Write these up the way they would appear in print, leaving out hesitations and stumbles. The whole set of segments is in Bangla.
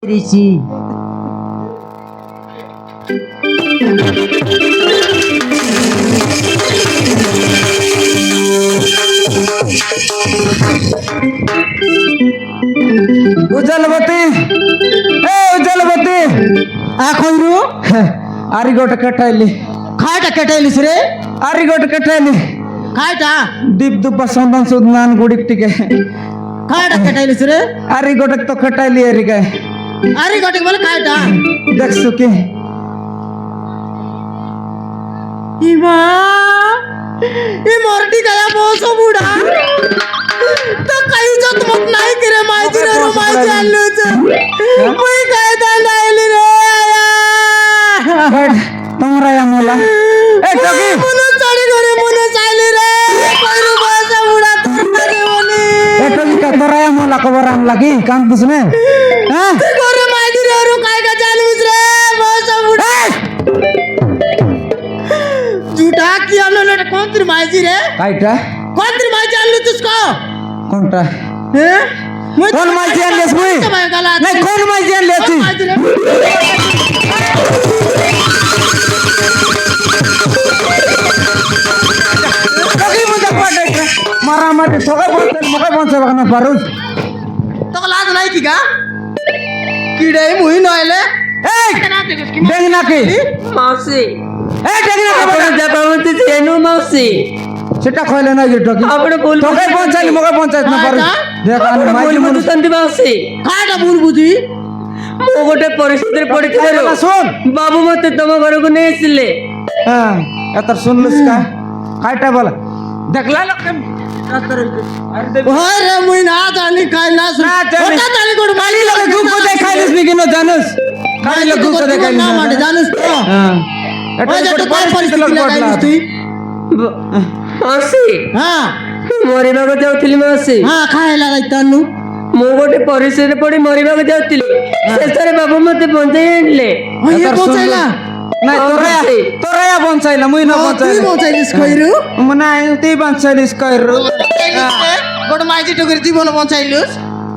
ঋষি ಉಜ್ಜಲವತಿ ಏ ಉಜ್ಜಲವತಿ ಆಕೊಂಡ್ರು ಆರಿಗೋಟ ಕಟ್ಟಾಯ್ಲಿ ಕಾಟ ಕೆಟ್ಟೈಲಿಸ್ ರೇ ಆರಿಗೋಟ ಕಟ್ಟಾಯ್ಲಿ ಕಾಟ ದೀಪ್ ದುಬ್ಬ ಸಂಬಂಧ ಸುದ್ ನಾನು ಗುಡಿಕ್ಟಿಗೆ ಕಾಟ ಕೆಟ್ಟೈಲಿಸ್ ರೇ ಆರಿಗೋಟಕ್ तो ಕಟ್ಟಾಯ್ಲಿ ಯಾರಿಗೆ ಅರಿ गोटे बोले काट देख सुखी इमा ये मोरटी गया बहुत बूढ़ा तो कहीं जो तुम नहीं करे माइजी रे माइजी आलू से मुई कहता नहीं रे बैठ तुम्हारा या मोला ए टोकी मुनु चढ़ी करे मुनु चाली रे कोई बहुत बूढ़ा तो लगे बोली ए टोकी का तोरा या मोला खबर आम लगी कान पुसने हां करे माइजी रे रू काय का चालू रे बहुत बूढ़ा झूठा किया लोले कौन तेरी माइजी रे काईटा कौन तेरी माइजी आलू तुझको कोणता हैं कौन माइजी आणलेस मुई नाही कोण माइजी आणलेस टोकी मुझे पडे मारा मारे ठोका बोलते मका बोलते बघना पारू तो लाज नाही की का किडे मुही नयले ए देखना की मावशी ए देखना की आपण जपावती जेनु मावशी সেটা কইলে না যে টকি आपण बोल তোকে পঞ্চাইলি মকে পঞ্চায়েত না পারু দেখ আমি बोल মাইকি মুদু বুঝুଛନ୍ତି মাवशी কাটা বুল বুঝি ମୁଁ ଗୋଟେ ପରିସ୍ଥିତିରେ ପଡିଥିବାରୁ শুন ବାବୁ ମତେ ତମ ଘରକୁ ନେଇ ଆସିଲେ হ্যাঁ এত শুনলুস কা কাইটা বল দেখলা লোক होय रे मुही ना जानी काय ना सुन ना जानी. होता जानी कोड माली লোকে গুপ দেখাইলিস নি কিনো জানুস কাই লোক গুপ দেখাইলিস না মানে জানিস তো হ্যাঁ এটা ওই যে কোট তো কার পরিস্থিতি লোক পরিস্থিতি পড়লা লাগাইলিস তুই ମାଉସୀ हां ମରିବାକୁ ଯାଉଥିଲି ମାଉସୀ हां ଖାଇଲା ରାଇତାନୁ ମୁଁ ଗୋଟେ ପରିସ୍ଥିତିରେ ପଡି ମରିବାକୁ ଯାଉଥିଲି ଶେଷରେ ବାବୁ ମତେ ବଞ୍ଚାଇ ଆଣିଲେ होय এত পৌঁছাইলা নাই তোরা তোরা বঞ্চাইলা মুই না তুই বঞ্চাইলা পৌঁছাইলিস কইরু মানে তুই বঞ্চাইলিস কইরু গোট মাইজি টুকুর জীবন পৌঁছাইলিস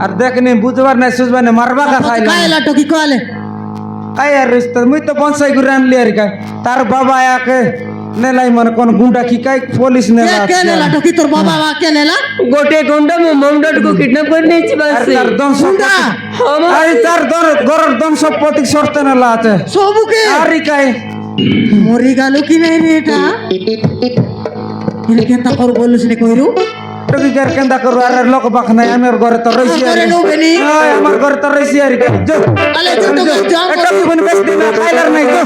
আর দেখনি বুঝবার নাই সুঝবার নাই মারবা কা খাইলা খাইলা টকি কলে काय यार रिश्ता मुई तो बंसाई गुर आणली यार काय तार बाबा आके नेलाई मन कोन गुंडा की काय पुलिस ने কে নেলা টকি তোর বাবা বা কে নেলা ଗୋଟେ ଗଣ୍ଡ ମୋ ମଣ୍ଡଟକୁ କିଡନାପ କରି ନେଇଛି ମାଉସୀ तार दन गुंडा? अरे तार दन गरर दन সম্পত্তি সরতে না লাতে সবুকে আরে काय মরি গেল কি নাই রে এটা এর কেতা কর বলছিস রে কইরু টকি কার কেন্দা করু আর লোক বাখ নাই আমার ঘরে তো রইছি ঘরে নুবেনি। আমার ঘরে তো রইছি আর काय जो আলে তুই তো জং এটা কি বন বেশ দিন খাইলার নাই তো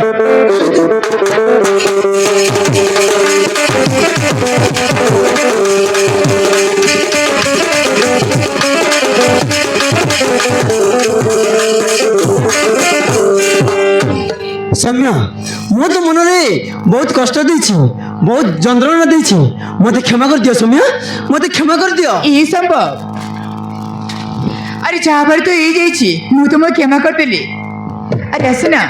सम्या मो तो मन में बहुत कष्ट देछि बहुत যন্ত্রণা देछि मते क्षमा कर दियो सम्या मते क्षमा कर दियो ये संभव अरे चाहबार तो ये जाइछि मु तुम क्षमा करदेली अरे आस ना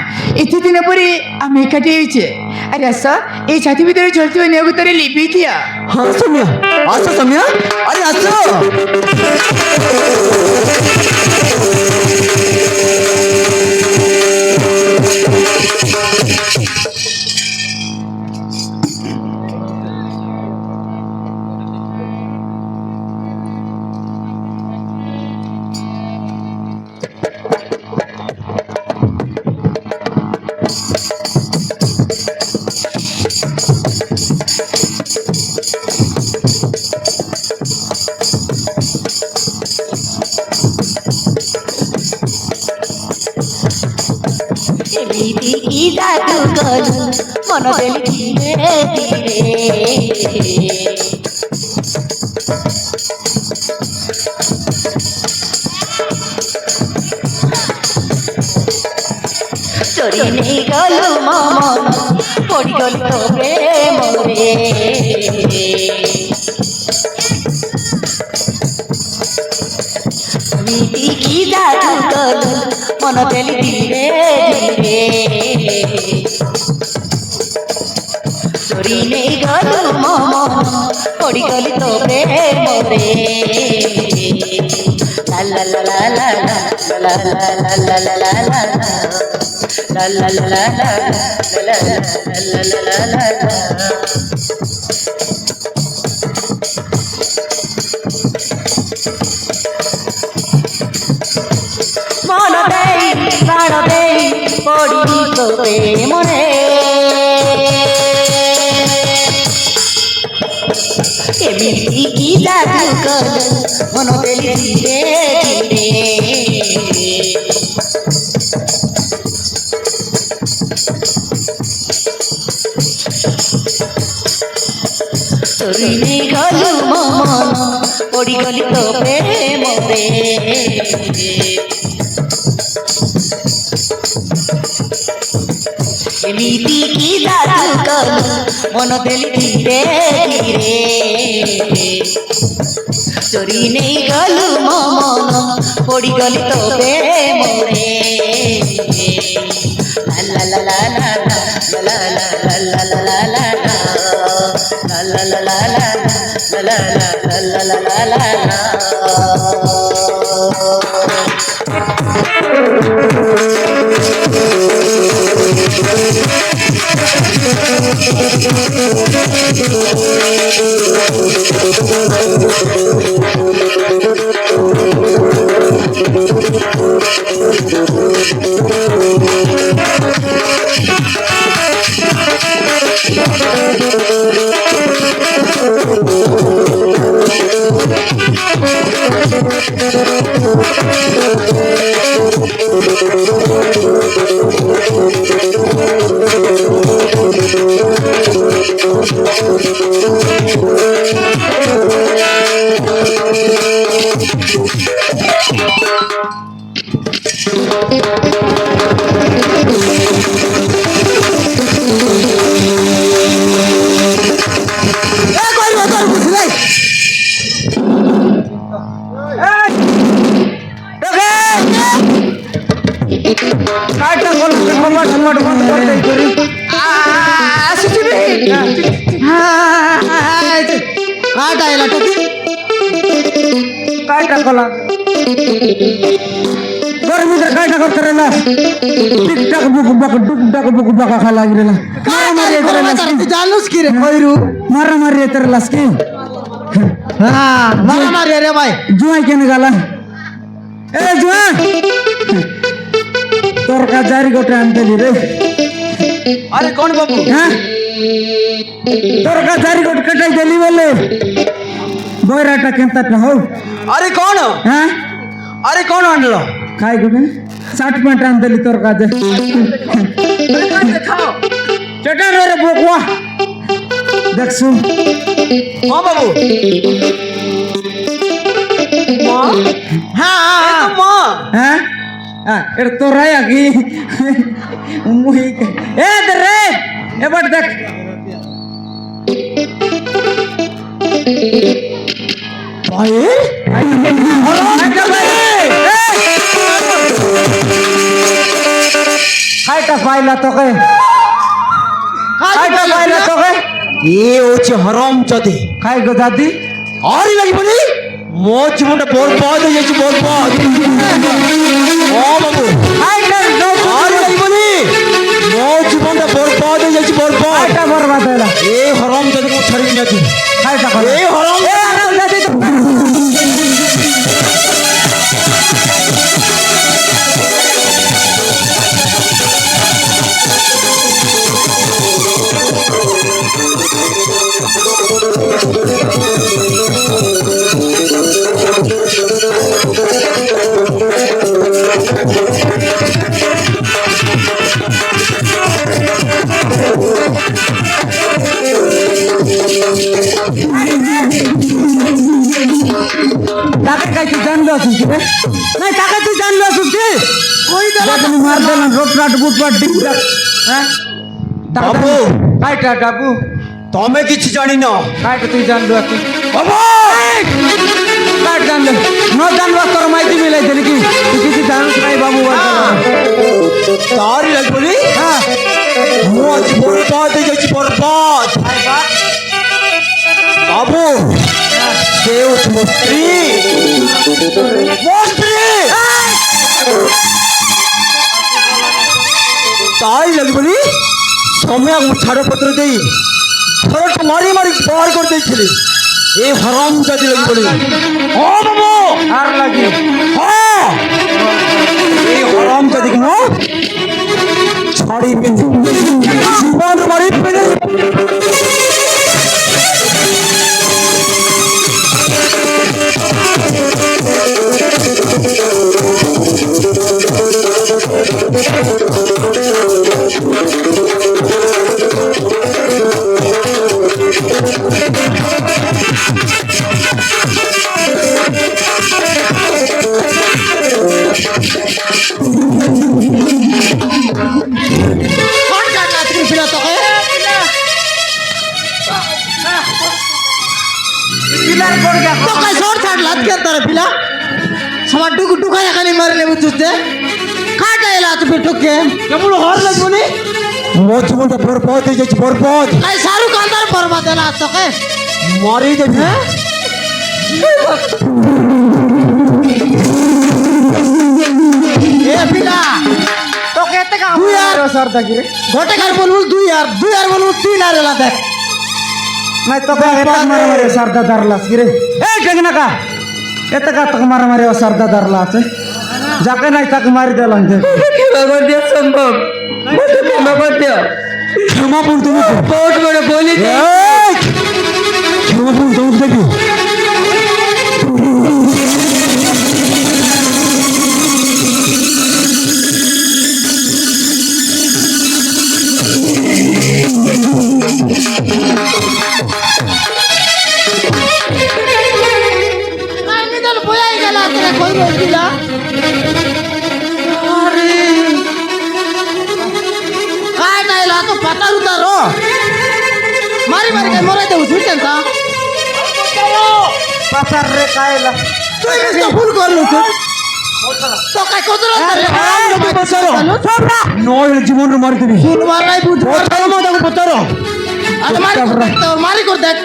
एते दिन पर आम एकाठी होइछे अरे आस ए छाती भीतर चलते नियोग तरे लिपि दिया हां सम्या आसो सम्या अरे आसो এমিতি কি জাদু করু মন দেলি ধীরে ধীরে চোরি নেই গলু মন পড়ি গল তো প্রেমরে এমিতি কি জাদু করু মন দেলি ধীরে ধীরে চোরি নেই গলু মন পড়িগলি তো প্রেমরে লা লা লা লা লা লা লা লা লা লা লা লা la la la la la la la la la la মন দেই প্রাণ দেই পড়ি তোরে মনে এমনি কি জাদু কর মন দেলি ধীরে ধীরে চোরি নেই গলু মন পড়িগলি তো প্রেমরে এমিতি কি জাদু কর মন দেলি ধীরে ধীরে চোরি নেই গলু মন পড়িগলি তো প্রেমরে লা লা লা লা লা লা লা লা লা লা la la la la la la la la la la la কাটা কল খমা খমা বন্ধ করে দেই করি আসুছি রে কাটা এলা টকি কাটা কলা গরমি দে কাটা করতে রে না টিকটক বুক বক ডুক বুক বক খালা গিরে না মারা মারি এতরে লাস তুই জানুস কি রে কইরু মারা মারি এতরে লাস কি হ্যাঁ মারা মারি রে ভাই জুয়াই কেন গালা এ জুয়া তোর কা জারি গোটে আনতেলি রে আরে কোন বাবু হ্যাঁ তোর কা জারি গোটে কটাই দেলি বলে বয়রাটা কেনতা না হও আরে কোন হ্যাঁ আরে কোন আনলো খাই গোটে 60 মিনিট আনতেলি তোর কাজে চটান রে বকওয়া দেখছু হ্যাঁ বাবু হ্যাঁ মা হ্যাঁ এটা তোরাই আগে মুই এ রে এবার দেখ ভাই খাইটা পাইলা তোকে খাইটা পাইলা তোকে এ হচ্ছে হরম চদে খাই গো দাদি আরে লাগবনি মো জীবনটা বরবাদ হয়ে যাচ্ছে বরবাদ ও বাবু খাইটা আরে লাগবনি মো জীবনটা বরবাদ হয়ে যাচ্ছে বরবাদ খাইটা বরবাদ হইলা এ হরম চদে কো ছাড়ি না তুই খাইটা এ হরম এ আনন্দ দাদি তো তাকে কাই তুই জানলো আছিস কি রে নাই তাকে তুই জানলো আছিস কি কই দাদা তুমি মার দেন রোটরাট বুটপাট ডিপডাক হ্যাঁ বাবু কাইটা ডাবু তুমি কিছু জানি না কাইটা তুই জানলো আছিস বাবু কাট জানলো ন জানলো তোর মাইতি মিলাই দিলি কি তুই কিছু জানিস নাই বাবু তারি লাগবনি হ্যাঁ মো জীবন বরবাদ হয়ে যাচ্ছে বরবাদ স্ত্রী মোর স্ত্রী তাই লাগি বলি সময় ছাড়পত্র দেই ঘরটা মারি মারি বার করে দিয়েছিলি এ হরম জাতি লাগি বলি ও বাবু আর লাগি হ্যাঁ এই হরম জাতি কেন ছাড়ি পিন্ধি জীবন মারি পিন্ধি कौन काटला तुम फिरा तो है পিলার পড় গেল तो कैसे और छाड़ लात के अंदर फिला समाट टुक टुक है कहीं मारने में तुझसे काट है लात पे टुक के केवल हर लग बने ମୋ ଜୀବନଟା ବରବାଦ ହେଇଯାଇଛି ବରବାଦ कहीं शाहरुख खान दर बर्बाद है लात तो के ମରି ଦେବି ए फिला তো কেতে কা তুই আর- সর্দা গিরে गोटे घर बोलूं 2 यार बोलूं 3 यार लात है নাই তো এত মারা মারে সর্দা দারলাস গিরে এই টেকনা কা এত কা তক মারা মারে সর্দা দারলাস যাকে নাই তাকে মারি দেলাম যে ক্ষমা করে দিও সম্ভব মতে ক্ষমা করে দিও ক্ষমা বল তুমি বহুত বড় বলি যে ক্ষমা বল তুমি দেখি नहीं निकल बोया ही गला तेरे कोई रोक दिला अरे काय नाही ला तो पतार उतारो मारी मारी काय मोरा देऊ सुटन का পাতার রে কায়লা তুই মিস্টার ভুল করলু তুই তো काय কোদরা নয় জীবন মারি দেবি ভুল মারাই বুঝ পচারো মা তাকে পচারো আরে মারি কর দেখ তো মারি কর দেখ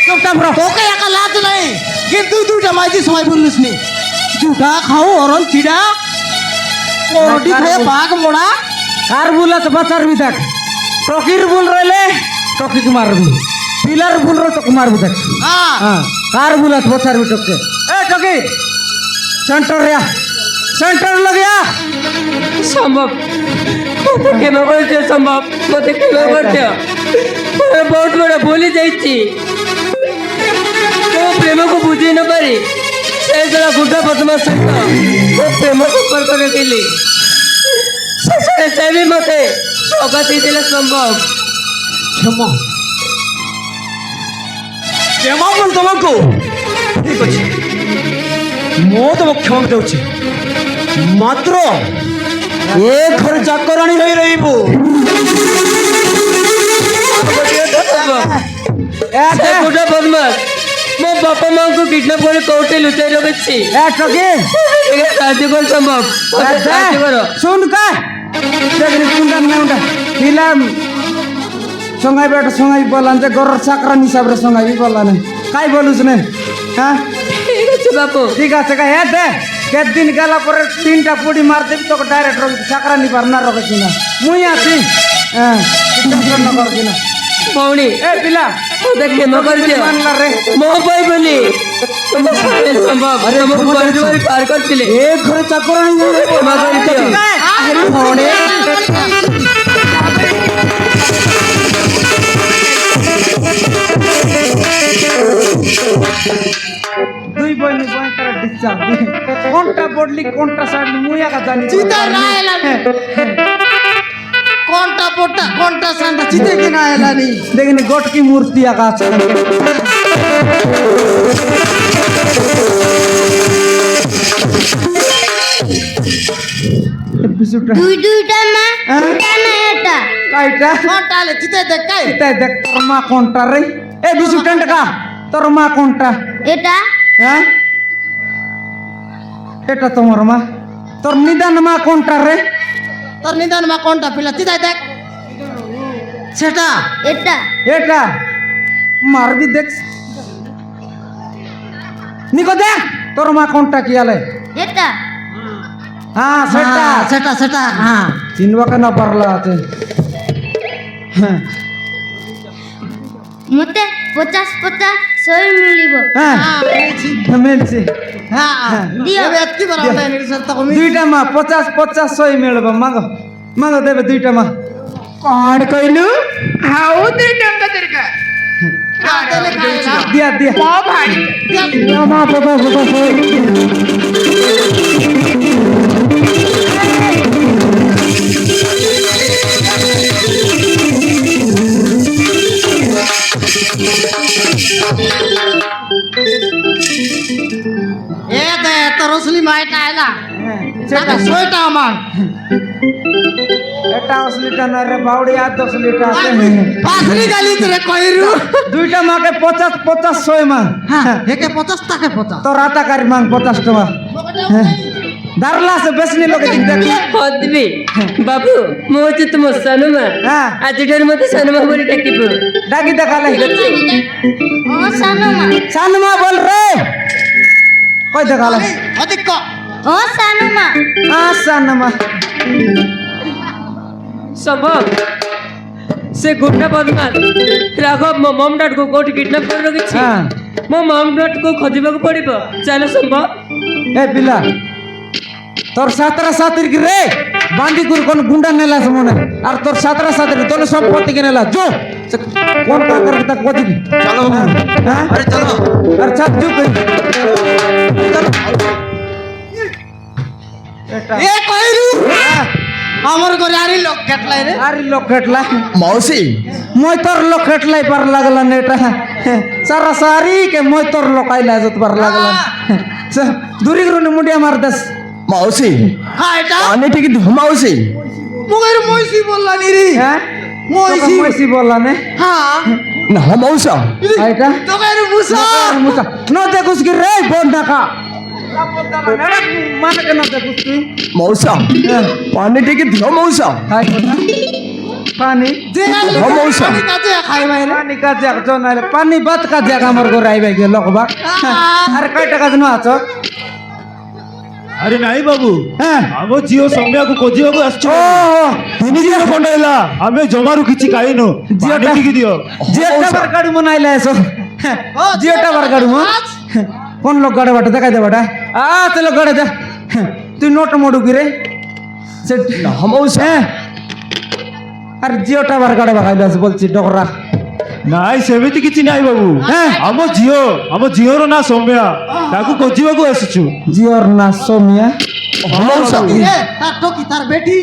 চুপচাপ রহ তোকে একা লাজ নাই কিন্তু দুইটা মাইজি সময় বললিস নি জুটা খাও অরন চিড়া পরোটি খায় বাঘ মোড়া কার বুলাত বাঁচারবি দেখ টকির বুল রইলে টকিকে মারবি পিলার বুল রই তোকে মারবি দেখ হ্যাঁ হ্যাঁ কার বুলাত বাঁচারবি তোকে এ টকি সেন্টার রে সেন্টার লাগিয়া সম্ভব মতে ক্ষমা করে দিও সম্ভব মতে ক্ষমা করে দিও मैं बहुत बड़ा भूल ही जाइছি तो प्रेम को बुझी न पारी से जरा गुड्डा बदमाश सहित वो प्रेम संपर्क रखिली से भी मते ଅଗାତି ଦେଲେ ସମ୍ଭବ ক্ষমা ক্ষমা বল তোমাকে ঠিক আছে ମୁଁ ତମକୁ କ୍ଷମା ଦେଉଛି ମାତ୍ର ଏ ଘରେ ଚାକରାଣୀ ହୋଇ ରହିବୁ ସେ ଗୁଡା ବଦମାସ ମୋ ବାପା ମାଙ୍କୁ କିଡନାପ କରି କୋଉଠି ଲୁଚାଇ ରଖିଛି এ টকি ଟିକେ ସାହାଯ୍ୟ କର ସମ୍ଭବ ମତେ ସାହାଯ୍ୟ କର শুন কা দেখনি কুন্ডা নাউন্ডা ফিলাম সঙ্গাই বেটা সঙ্গাই বলান যে গরর চাকরা হিসাবে সঙ্গাই বলান কাই বলুস নে হ্যাঁ ঠিক আছে বাপু ঠিক আছে কা হ্যাঁ দে কেদিন গেলা পরে তিনটা পুড়ি মার দেবি তোকে ডাইরেক্ট চাকরা নিবার না রকেছি না মুই আছি হ্যাঁ টেনশন না করছি না ଭଉଣୀ এ পিলা ମତେ କ୍ଷମା କରିଦିଅ মানলা রে ମୋ ପାଇଁ ବୋଲି ତମ ସାଥେ ସମ୍ଭବ ତମକୁ ପରିବାର ପାର କରିଥିଲେ ଏ ଘରେ ଚାକରାଣୀ ହୋଇ ରହିବୁ କ୍ଷମା କରିଦିଅ ভৌড়ে দুই বইনি বই তারা ডিসচার্জ কোনটা পড়লি কোনটা ছাড়লি মুই একা জানি চিতা না এলানি কোনটা পোটা কোনটা সান্তা চিতে কি না এলানি দেখিনি গটকি মূর্তি আঁকা আছে বিশুটা দুই দুইটা মা হ্যাঁ? কেন এটা কাইটা কোনটা আলে চিতে দেখ কাই এটাই দেখ তোর মা কোনটা রে এ বিশুটা টাকা তোর মা কোনটা এটা হ্যাঁ এটা তোমার মা তোর নিদান মা কোনটা রে তোর নিদান মা কোনটা পিলা চিতাই দেখ সেটা এটা এটা মারবি দেখ নিকো দেখ তোর মা কোনটা কি আলে এটা হ্যাঁ সেটা সেটা সেটা হ্যাঁ চিনবা কেন পারলা আছে হ্যাঁ মতে 50 100 মিলিব হ্যাঁ মিলছে হ্যাঁ দিও। এবে এতকি বড় তাই নির সত্তা কমি দুইটা মা 50 100 মিলব মাগো মাগো দেবে দুইটা মা କ'ଣ କହିଲୁ ଆଉ ଦି ଟଙ୍କା ଦରକାର তাহলে খাইলা দিয়া দিয়া ମୋ ଭାଇ মা 50 এ দে তোর রসলি মাইটা আইলা সেটা টাকা 100 টা আমার এটা অসলিটা না রে বাউড়ি আর 10 লিটার আছে পাথরি গালি তোরে কইরু দুইটা মাকে 50 100 মা হ্যাঁ একে 50 টাকা 50 তোর আটাকারি মাং 50 টাকা দারলা আছে বেশনি লোকে দিক দেখ হদবি বাবু ମୁଁ ହଉଛି ତୁମ ସାନ ମା হ্যাঁ ଆଜିଠାରୁ ମୋତେ ସାନ ମା ବୋଲି ଡାକିବୁ ডাকি দেখালে ও সানুমা সানমা বল রে কই দেখালে অধিক ক ও সানুমা সানমা ସମ୍ଭବ ସେ ଗୁଣ୍ଡା ବଦମାସ ରାଘବ ମୋ ମମ୍ ଡାଡକୁ କୋଉଠି କିଡନାପ କରି ରଖିଛି হ্যাঁ ମୋ ମମ୍ ଡାଡକୁ ଖୋଜିବାକୁ ପଡିବ ଚାଲ ସମ୍ଭବ এ পিলা তোর সাতরা সাতির কি রে বান্দি গুর কোন গুন্ডা নেলা মনে আর তোর সাতরা সাতির তোর সম্পত্তি কে নেলা জো সে কোন কাকার তা কোজি চলো হ্যাঁ আরে চলো আর ছাদ জু কই এটা এ কইরু আমার ঘরে আরি লোক কেটলাই রে আর লোক খেটলা মাউসি মই তোর লোক খেটলাই পার লাগলা নে এটা সারা সারি কে মই তোর লোক আইলা যত পার লাগলা দূরি গুরু মুডিয়া মার দস মাউসি হ্যাঁ এটা পানি ঠিক দিও মাউসি মুগের মইসি বললা নি রে হ্যাঁ মইসি মইসি বললা নে হ্যাঁ না মাউসা এটা তোকের মুসা মুসা ন দেখুস কি রে বোন ঢাকা মানে কেন দেখুস তুই মাউসা পানি ঠিক দিও মাউসা খাই কথা পানি যে মৌসা। পানি কাজে খাই বাইরে পানি কাজে একজন আইলে পানি বাত কাজে আমার ঘরে আইবে গে লোকবা আরে কয় টাকা দিন আছো আরে নাই বাবু হ্যাঁ ଆମ ଝିଅ ସୌମ୍ୟାକୁ ଖୋଜିବାକୁ ଆସିଛୁ ও ତିନି ଦିନ ଖଣ୍ଡେ ହେଲା ଆମେ ଜମାରୁ କିଛି ଖାଇନୁ ଝିଅଟା ପାଣି ଟିକେ ଦିଅ জিওটা বার কাড়ু মনাইলে এসো জিওটা বার কাড়ু মো কোন লোক গাড়ে বাটা দেখাই দে বাটা চলো গাড়ে দে তুই নোট মোড়ু কি রে সে মাউসা আরে জিওটা বার গাড়ে বাগাই দাস বলছি ডকরা ନାଇଁ ସେମିତି କିଛି ନାହିଁ ବାବୁ হ্যাঁ ଆମ ଝିଅର ନାଁ ସୌମ୍ୟା ତାକୁ ଖୋଜିବାକୁ ଆସିଛୁ জিওর না সোমিয়া মাউসা তার টকি তার বেটি